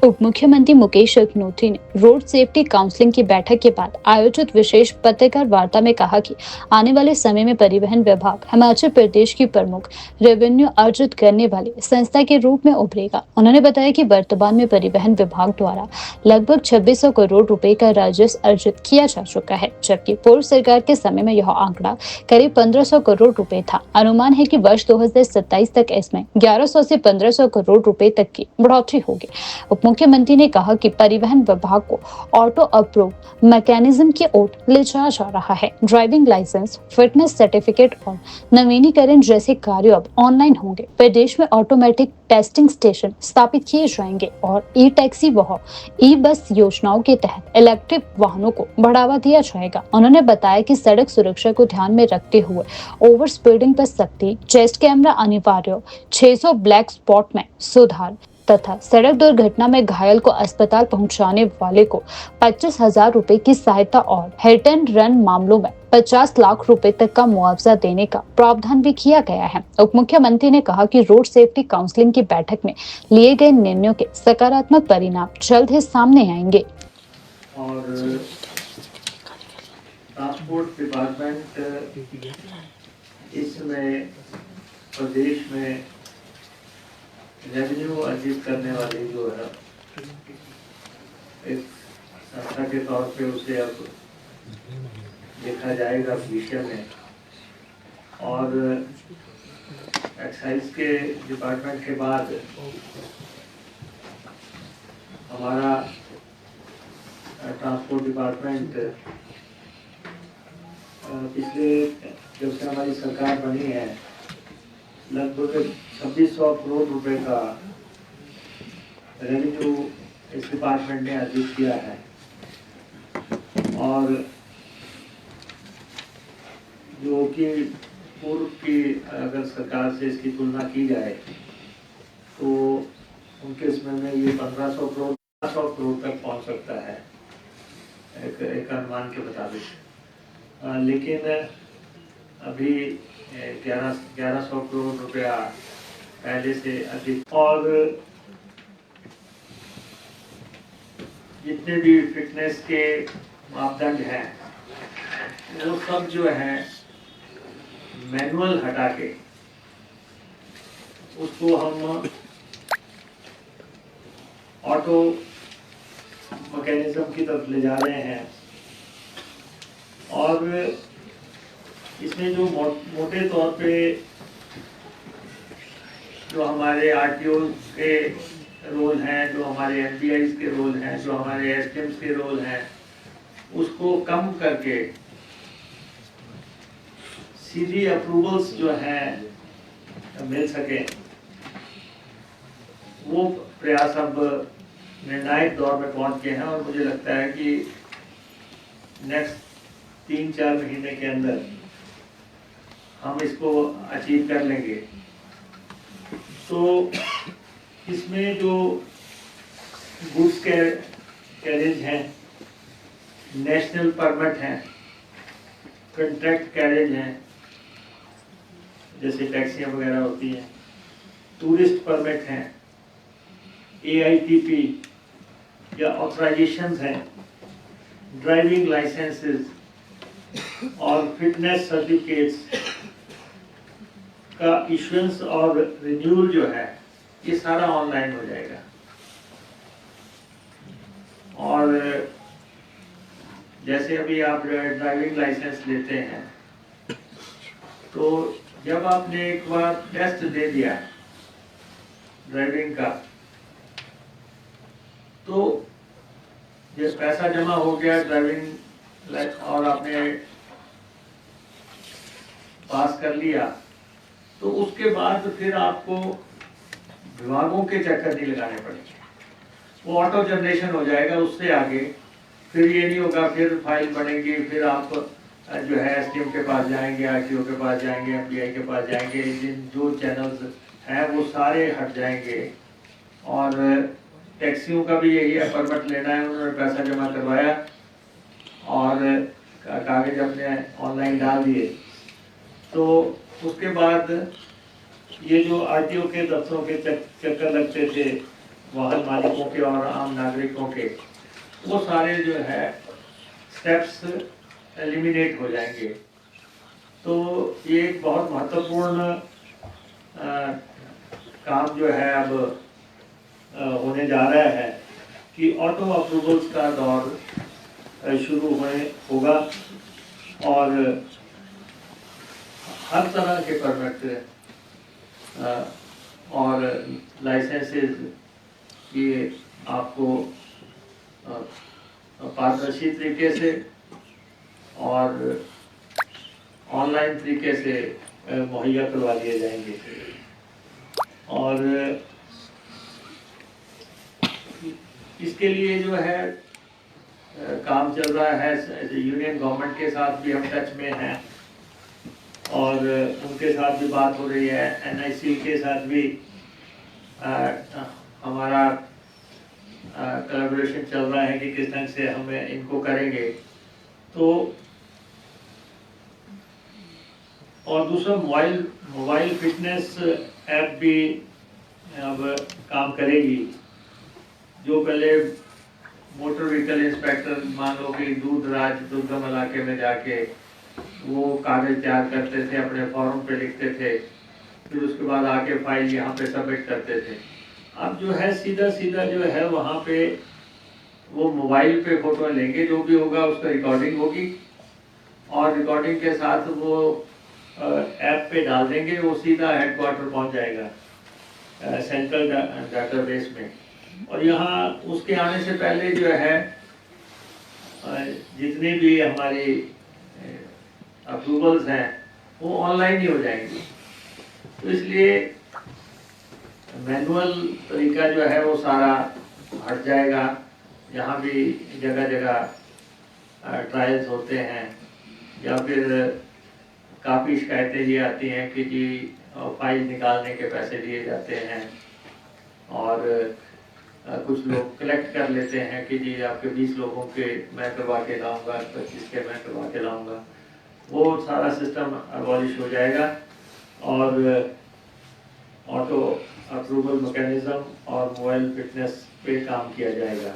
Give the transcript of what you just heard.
उप मुख्यमंत्री मुकेश अग्निहोत्री ने रोड सेफ्टी काउंसलिंग की बैठक के बाद आयोजित विशेष पत्रकार वार्ता में कहा कि आने वाले समय में परिवहन विभाग हिमाचल प्रदेश की प्रमुख रेवेन्यू अर्जित करने वाली संस्था के रूप में उभरेगा। उन्होंने बताया कि वर्तमान में परिवहन विभाग द्वारा लगभग 2600 करोड़ रुपए का राजस्व अर्जित किया जा चुका है, जबकि पूर्व सरकार के समय में यह आंकड़ा करीब 1500 करोड़ रुपए था। अनुमान है कि वर्ष 2027 तक इसमें 1100 से 1500 करोड़ रुपए तक की बढ़ोतरी होगी। उप मुख्यमंत्री ने कहा कि परिवहन विभाग को ऑटो अप्रूव मैकेनिज्म की ओर ले जाया जा रहा है। ड्राइविंग लाइसेंस, फिटनेस सर्टिफिकेट और नवीनीकरण जैसे कार्य अब ऑनलाइन होंगे। प्रदेश में ऑटोमेटिक टेस्टिंग स्टेशन स्थापित किए जाएंगे और ई टैक्सी व ई बस योजनाओं के तहत इलेक्ट्रिक वाहनों को बढ़ावा दिया जाएगा। उन्होंने बताया कि सड़क सुरक्षा को ध्यान में रखते हुए ओवर स्पीडिंग पर सख्ती, चेस्ट कैमरा अनिवार्य, 600 ब्लैक स्पॉट में सुधार तथा सड़क दुर्घटना में घायल को अस्पताल पहुंचाने वाले को 25,000 रुपए की सहायता और हिट एंड रन मामलों में 50 लाख रुपए तक का मुआवजा देने का प्रावधान भी किया गया है। उप मुख्यमंत्री ने कहा कि रोड सेफ्टी काउंसलिंग की बैठक में लिए गए निर्णयों के सकारात्मक परिणाम जल्द ही सामने आएंगे। और ट्रांसपोर्ट डिपार्टमेंट इस समय प्रदेश में रेवेन्यू अर्जित करने वाली जो है एक संस्था के तौर पे उसे अब देखा जाएगा विषय में। और एक्साइज के डिपार्टमेंट के बाद हमारा ट्रांसपोर्ट डिपार्टमेंट पिछले जब से हमारी सरकार बनी है लगभग 2600 करोड़ रुपए का रेवेन्यू इस डिपार्टमेंट ने अर्जित किया है। और जो कि पूर्व की अगर सरकार से इसकी तुलना की जाए तो उनके समय में ये 1500 करोड़ 100 करोड़ तक पहुंच सकता है एक अनुमान के मुताबिक। लेकिन अभी 1100 करोड़ रुपया पहले से अधिक। और जितने भी फिटनेस के मापदंड हैं वो सब जो है मैनुअल हटा के उसको हम ऑटो मैकेनिज्म की तरफ ले जा रहे हैं। और इसमें जो मोटे तौर पे जो हमारे आरटीओ के रोल हैं, जो हमारे एफबीआई के रोल हैं, जो हमारे एसडीएम्स के रोल हैं, उसको कम करके सीधी अप्रूवल्स जो हैं मिल सके, वो प्रयास अब निर्णायक दौर में पहुंच गए हैं। और मुझे लगता है कि नेक्स्ट 3-4 महीने के अंदर हम इसको अचीव कर लेंगे। तो इसमें जो गुड्स कैरेज हैं, नेशनल परमिट हैं, कंट्रैक्ट कैरेज हैं जैसे टैक्सियां वगैरह होती हैं, टूरिस्ट परमिट हैं, एआईटीपी या ऑथराइजेशंस हैं, ड्राइविंग लाइसेंसेस और फिटनेस सर्टिफिकेट्स का इशुएंस और रिन्यूअल जो है ये सारा ऑनलाइन हो जाएगा। और जैसे अभी आप ड्राइविंग लाइसेंस लेते हैं तो जब आपने एक बार टेस्ट दे दिया ड्राइविंग का तो जब पैसा जमा हो गया ड्राइविंग और आपने पास कर लिया तो उसके बाद फिर आपको विभागों के चक्कर नहीं लगाने पड़ेंगे, वो ऑटो जनरेशन हो जाएगा। उससे आगे फिर ये नहीं होगा, फिर फाइल बनेगी, फिर आप जो है एसडीएम के पास जाएंगे, आरटीओ के पास जाएंगे, एफबीआई के पास जाएंगे, जिन जो चैनल्स हैं वो सारे हट जाएंगे। और टैक्सियों का भी यही है, परमिट लेना है, उन्होंने पैसा जमा करवाया और कागज अपने ऑनलाइन डाल दिए, तो उसके बाद ये जो आरटीओ के दफ्तरों के चक्कर लगते थे वाहन मालिकों के और आम नागरिकों के, वो सारे जो है स्टेप्स एलिमिनेट हो जाएंगे। तो ये एक बहुत महत्वपूर्ण काम जो है अब होने जा रहा है कि ऑटो अप्रूवल्स का दौर शुरू होगा और हर तरह के परमिट और लाइसेंसेस ये आपको पारदर्शी तरीके से और ऑनलाइन तरीके से मुहैया करवा दिए जाएंगे। और इसके लिए जो है काम चल रहा है, यूनियन गवर्नमेंट के साथ भी हम टच में हैं और उनके साथ भी बात हो रही है। एनआईसी के साथ भी हमारा कोलैबोरेशन चल रहा है कि किस ढंग से हम इनको करेंगे। तो और दूसरा मोबाइल फिटनेस ऐप भी अब काम करेगी। जो पहले मोटर व्हीकल इंस्पेक्टर मान लो कि दूर दराज दुर्गम इलाके में जाके वो कागज तैयार करते थे, अपने फॉर्म पे लिखते थे, फिर उसके बाद आके फाइल यहाँ पे सबमिट करते थे। अब जो है सीधा जो है वहाँ पे वो मोबाइल पे फोटो लेंगे, जो भी होगा उसका रिकॉर्डिंग होगी और रिकॉर्डिंग के साथ वो ऐप पे डाल देंगे, वो सीधा हेडक्वार्टर पहुँच जाएगा सेंट्रल डाटाबेस में। और यहाँ उसके आने से पहले जो है जितनी भी हमारी अप्रूवल्स हैं वो ऑनलाइन ही हो जाएंगी। तो इसलिए मैनुअल तरीका जो है वो सारा हट जाएगा। जहाँ भी जगह जगह ट्रायल्स होते हैं या फिर काफ़ी शिकायतें ये आती हैं कि जी फाइल निकालने के पैसे लिए जाते हैं और कुछ लोग कलेक्ट कर लेते हैं कि जी आपके 20 लोगों के मैं करवा के लाऊंगा, 25 के मैं करवा के लाऊंगा। वो सारा सिस्टम अबॉलिश हो जाएगा और ऑटो अप्रूवल मैकेनिज्म और मोबाइल फिटनेस पे काम किया जाएगा।